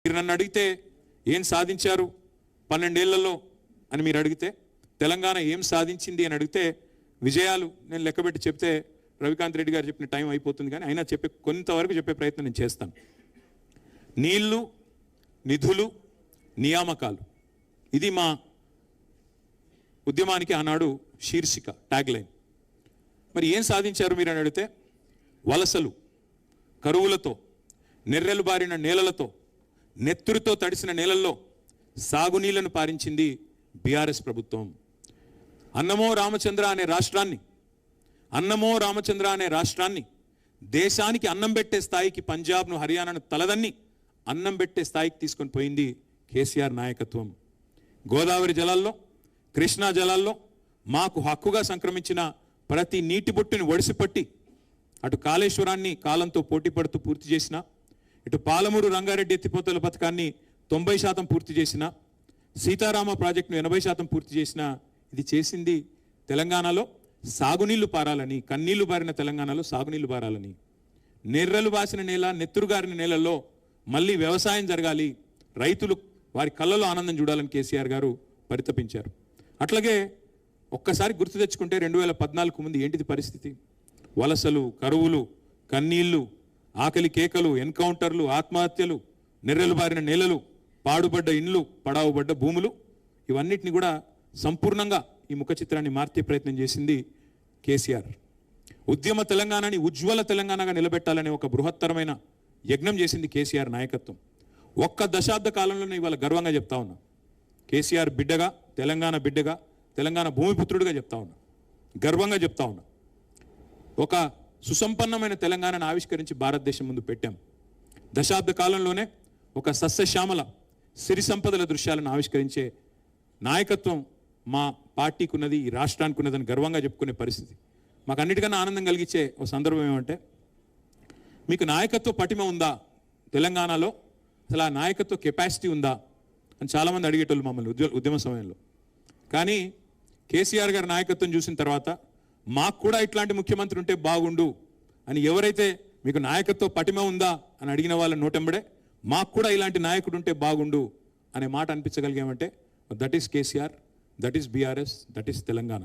మీరు నన్ను అడిగితే ఏం సాధించారు 12 ఏళ్లలో అని మీరు అడిగితే, తెలంగాణ ఏం సాధించింది అని అడిగితే, విజయాలు నేను లెక్కబెట్టి చెప్తే రవికాంత్ రెడ్డి గారు చెప్పిన టైం అయిపోతుంది, కానీ అయినా కొంతవరకు చెప్పే ప్రయత్నం నేను చేస్తాను. నీళ్లు, నిధులు, నియామకాలు, ఇది మా ఉద్యమానికి ఆనాడు శీర్షిక, ట్యాగ్ లైన్. మరి ఏం సాధించారు మీరు అని అడిగితే, వలసలు, కరువులతో, నెర్రెలు బారిన నేలలతో, నెత్తురుతో తడిసిన నేలల్లో సాగునీళ్లను పారించింది బీఆర్ఎస్ ప్రభుత్వం. అన్నమో రామచంద్ర అనే రాష్ట్రాన్ని దేశానికి అన్నం పెట్టే స్థాయికి, పంజాబ్ను, హర్యానాను తలదన్ని అన్నం పెట్టే స్థాయికి తీసుకొని పోయింది కేసీఆర్ నాయకత్వం. గోదావరి జలాల్లో, కృష్ణా జలాల్లో మాకు హక్కుగా సంక్రమించిన ప్రతి నీటి బొట్టుని ఒడిసిపట్టి అటు కాళేశ్వరాన్ని కాలంతో పోటీ పడుతూ పూర్తి చేసిన, ఇటు పాలమూరు రంగారెడ్డి ఎత్తిపోతల పథకాన్ని 90% పూర్తి చేసిన, సీతారామ ప్రాజెక్టును 80% పూర్తి చేసిన, ఇది చేసింది తెలంగాణలో సాగునీళ్లు పారాలని, కన్నీళ్లు బారిన తెలంగాణలో సాగునీళ్లు పారాలని. నెర్రలు బాసిన నేల, నెత్తురుగారిన నేలల్లో మళ్ళీ వ్యవసాయం జరగాలి, రైతులు వారి కళ్ళలో ఆనందం చూడాలని కేసీఆర్ గారు పరితపించారు. అట్లాగే ఒక్కసారి గుర్తు తెచ్చుకుంటే 2014 ముందు ఏంటిది పరిస్థితి? వలసలు, కరువులు, కన్నీళ్లు, ఆకలి కేకలు, ఎన్కౌంటర్లు, ఆత్మహత్యలు, నెర్రెలు బారిన నేలలు, పాడుబడ్డ ఇండ్లు, పడావుబడ్డ భూములు, ఇవన్నిటిని కూడా సంపూర్ణంగా ఈ ముఖ చిత్రాన్ని మార్చే ప్రయత్నం చేసింది కేసీఆర్. ఉద్యమ తెలంగాణని ఉజ్వల తెలంగాణగా నిలబెట్టాలనే ఒక బృహత్తరమైన యజ్ఞం చేసింది కేసీఆర్ నాయకత్వం. ఒక్క దశాబ్ద కాలంలోనే ఇవాళ గర్వంగా చెప్తా ఉన్నా, కేసీఆర్ బిడ్డగా, తెలంగాణ బిడ్డగా, తెలంగాణ భూమిపుత్రుడిగా చెప్తా ఉన్నా, గర్వంగా చెప్తా ఉన్నా. ఒక సుసంపన్నమైన తెలంగాణను ఆవిష్కరించి భారతదేశం ముందు పెట్టాం. దశాబ్ద కాలంలోనే ఒక సస్యశ్యామల సిరి సంపదల దృశ్యాలను ఆవిష్కరించే నాయకత్వం మా పార్టీకి ఉన్నది, ఈ రాష్ట్రానికి ఉన్నదని గర్వంగా చెప్పుకునే పరిస్థితి. మాకు అన్నిటికన్నా ఆనందం కలిగించే ఒక సందర్భం ఏమంటే, మీకు నాయకత్వ పటిమ ఉందా తెలంగాణలో, అసలు ఆ నాయకత్వ కెపాసిటీ ఉందా అని చాలామంది అడిగేటోళ్ళు మమ్మల్ని ఉద్యమ సమయంలో. కానీ కేసీఆర్ గారి నాయకత్వం చూసిన తర్వాత మాకు కూడా ఇట్లాంటి ముఖ్యమంత్రి ఉంటే బాగుండు అని ఎవరైతే మీకు నాయకత్వ పటిమ ఉందా అని అడిగిన వాళ్ళ నోటెంబడే మాకు కూడా ఇలాంటి నాయకుడు ఉంటే బాగుండు అనే మాట అనిపించగలిగామంటే that is KCR, that is BRS, that is Telangana.